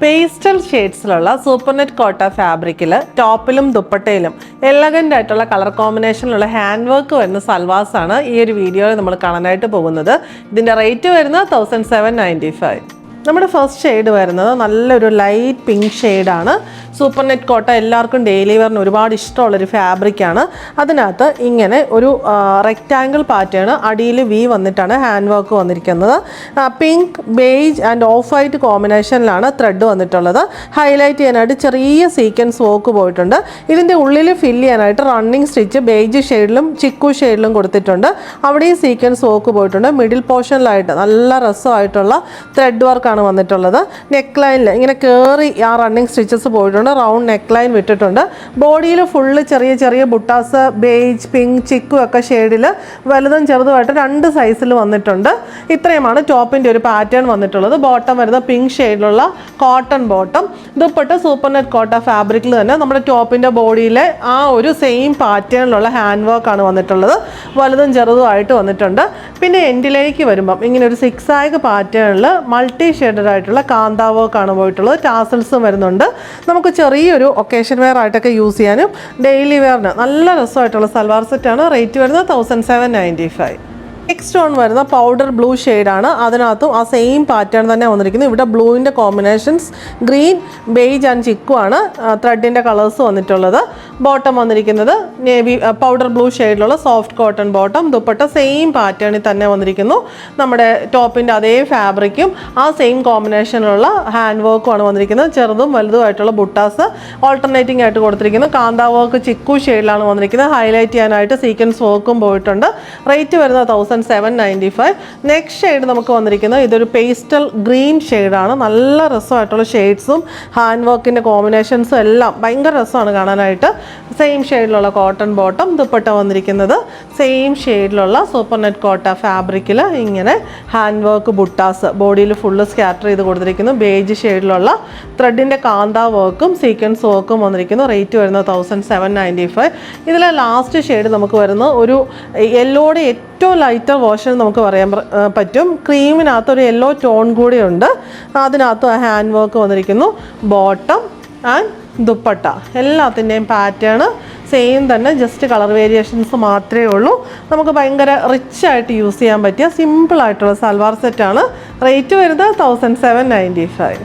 Pastel ഷെയ്ഡ്സിലുള്ള supernet Kota ഫാബ്രിക്കിൽ ടോപ്പിലും ദുപ്പട്ടയിലും elegant ആയിട്ടുള്ള colour കോമ്പിനേഷനിലുള്ള hand work വരുന്ന സൽവാസാണ് ഈ ഒരു വീഡിയോയിൽ നമ്മൾ കാണാനായിട്ട് പോകുന്നത്. ഇതിൻ്റെ റേറ്റ് വരുന്നത് 1795. നമ്മുടെ ഫസ്റ്റ് ഷെയ്ഡ് വരുന്നത് നല്ലൊരു ലൈറ്റ് പിങ്ക് ഷെയ്ഡാണ്. സൂപ്പർനെറ്റ് കോട്ട എല്ലാവർക്കും ഡെയിലി വെയറിന് ഒരുപാട് ഇഷ്ടമുള്ളൊരു ഫാബ്രിക്കാണ്. അതിനകത്ത് ഇങ്ങനെ ഒരു റെക്റ്റാങ്കിൾ പാറ്റേൺ അടിയിൽ വി വന്നിട്ടാണ് ഹാൻഡ് വർക്ക് വന്നിരിക്കുന്നത്. Pink, beige and off white കോമ്പിനേഷനിലാണ് ത്രെഡ് വന്നിട്ടുള്ളത്. ഹൈലൈറ്റ് ചെയ്യാനായിട്ട് ചെറിയ സീക്വൻസ് വർക്ക് പോയിട്ടുണ്ട്. ഇതിൻ്റെ ഉള്ളിൽ ഫില്ല് ചെയ്യാനായിട്ട് റണ്ണിങ് സ്റ്റിച്ച് ബേജ് ഷെയ്ഡിലും ചിക്കു ഷെയ്ഡിലും കൊടുത്തിട്ടുണ്ട്. അവിടെയും സീക്വൻസ് വർക്ക് പോയിട്ടുണ്ട്. മിഡിൽ പോർഷനിലായിട്ട് നല്ല രസമായിട്ടുള്ള ത്രെഡ് വർക്കാണ് വന്നിട്ടുള്ളത്. നെക്ക് ലൈനിൽ ഇങ്ങനെ കയറി ആ റണ്ണിങ് സ്റ്റിച്ചസ് പോയിട്ടുണ്ട്. റൗണ്ട് നെക്ക് ലൈൻ വിട്ടിട്ടുണ്ട്. ബോഡിയിൽ ഫുള്ള് ചെറിയ ചെറിയ ബുട്ടാസ് ബേജ്, പിങ്ക്, ചിക്കു ഒക്കെ ഷെയ്ഡിൽ വലുതും ചെറുതുമായിട്ട് 2 സൈസിൽ വന്നിട്ടുണ്ട്. ഇത്രയുമാണ് ടോപ്പിൻ്റെ ഒരു പാറ്റേൺ വന്നിട്ടുള്ളത്. ബോട്ടം വരുന്നത് പിങ്ക് ഷെയ്ഡിലുള്ള cotton bottom. Dupatta supernet Kota ഫാബ്രിക്കിൽ തന്നെ നമ്മുടെ ടോപ്പിൻ്റെ ബോഡിയിലെ ആ ഒരു സെയിം പാറ്റേണിലുള്ള ഹാൻഡ് വർക്കാണ് വന്നിട്ടുള്ളത്. വലുതും ചെറുതുമായിട്ട് വന്നിട്ടുണ്ട്. പിന്നെ എൻഡിലേക്ക് വരുമ്പം ഇങ്ങനെ ഒരു സിക്സാഗ് പാറ്റേണിൽ മൾട്ടി ഷെയ്ഡഡ് ആയിട്ടുള്ള കാന്താ വർക്കാണ് പോയിട്ടുള്ളത്. ടാസൽസും വരുന്നുണ്ട്. നമുക്ക് ചെറിയൊരു ഒക്കേഷൻ വെയർ ആയിട്ടൊക്കെ യൂസ് ചെയ്യാനും ഡെയിലി വെയറിന് നല്ല രസമായിട്ടുള്ള സൽവാർ സെറ്റാണ്. റേറ്റ് വരുന്നത് 1795. നെക്സ്റ്റ് ഓൺ വരുന്ന പൗഡർ ബ്ലൂ ഷെയ്ഡാണ്. അതിനകത്തും ആ സെയിം പാറ്റേൺ തന്നെ വന്നിരിക്കുന്നത്. ഇവിടെ ബ്ലൂവിൻ്റെ combinations green, beige and chikoo ആണ് ത്രെഡിൻ്റെ കളേഴ്സ് വന്നിട്ടുള്ളത്. ബോട്ടം വന്നിരിക്കുന്നത് നേവി പൗഡർ ബ്ലൂ ഷെയ്ഡിലുള്ള soft cotton bottom. Dupatta same പാറ്റേണിൽ തന്നെ വന്നിരിക്കുന്നു. നമ്മുടെ ടോപ്പിൻ്റെ അതേ ഫാബ്രിക്കും ആ സെയിം കോമ്പിനേഷനിലുള്ള ഹാൻഡ് വർക്കുമാണ് വന്നിരിക്കുന്നത്. ചെറുതും വലുതുമായിട്ടുള്ള ബുട്ടാസ് ഓൾട്ടർനേറ്റിംഗ് ആയിട്ട് കൊടുത്തിരിക്കുന്നു. കാന്താ വർക്ക് ചിക്കു ഷെയ്ഡിലാണ് വന്നിരിക്കുന്നത്. ഹൈലൈറ്റ് ചെയ്യാനായിട്ട് സീക്വൻസ് വർക്കും പോയിട്ടുണ്ട്. റേറ്റ് വരുന്നത് 1795. നെക്സ്റ്റ് ഷെയ്ഡ് നമുക്ക് വന്നിരിക്കുന്നത് ഇതൊരു പേസ്റ്റൽ ഗ്രീൻ ഷെയ്ഡാണ്. നല്ല രസമായിട്ടുള്ള ഷെയ്ഡ്സും ഹാൻഡ് വർക്കിൻ്റെ കോമ്പിനേഷൻസും എല്ലാം ഭയങ്കര രസമാണ് കാണാനായിട്ട്. സെയിം ഷെയ്ഡിലുള്ള കോട്ടൺ ബോട്ടം. ദുപ്പട്ട വന്നിരിക്കുന്നത് സെയിം ഷെയ്ഡിലുള്ള സൂപ്പർനെറ്റ് കോട്ട ഫാബ്രിക്കിൽ ഇങ്ങനെ ഹാൻഡ് വർക്ക് ബുട്ടാസ് ബോഡിയിൽ ഫുള്ള് സ്കാറ്റർ ചെയ്ത് കൊടുത്തിരിക്കുന്നു. ബേജ് ഷെയ്ഡിലുള്ള ത്രെഡിൻ്റെ കാന്താ വർക്കും സീക്വൻസ് വർക്കും വന്നിരിക്കുന്നു. റേറ്റ് വരുന്നത് 1795. ഇതിലെ ലാസ്റ്റ് ഷെയ്ഡ് നമുക്ക് വരുന്നത് ഒരു യെല്ലോയുടെ ഏറ്റവും ലൈറ്റർ വേർഷൻ നമുക്ക് പറയാൻ പറ്റും. ക്രീമിനകത്ത് ഒരു യെല്ലോ ടോൺ കൂടിയുണ്ട്. അതിനകത്ത് ഹാൻഡ് വർക്ക് വന്നിരിക്കുന്നു. ബോട്ടം ആൻഡ് ദുപ്പട്ട എല്ലാത്തിൻ്റെയും പാറ്റേൺ സെയിം തന്നെ, ജസ്റ്റ് കളർ വേരിയേഷൻസ് മാത്രമേ ഉള്ളൂ. നമുക്ക് ഭയങ്കര റിച്ച് ആയിട്ട് യൂസ് ചെയ്യാൻ പറ്റിയ സിമ്പിളായിട്ടുള്ള സൽവാർ സെറ്റാണ്. റേറ്റ് വരുന്നത് 1795.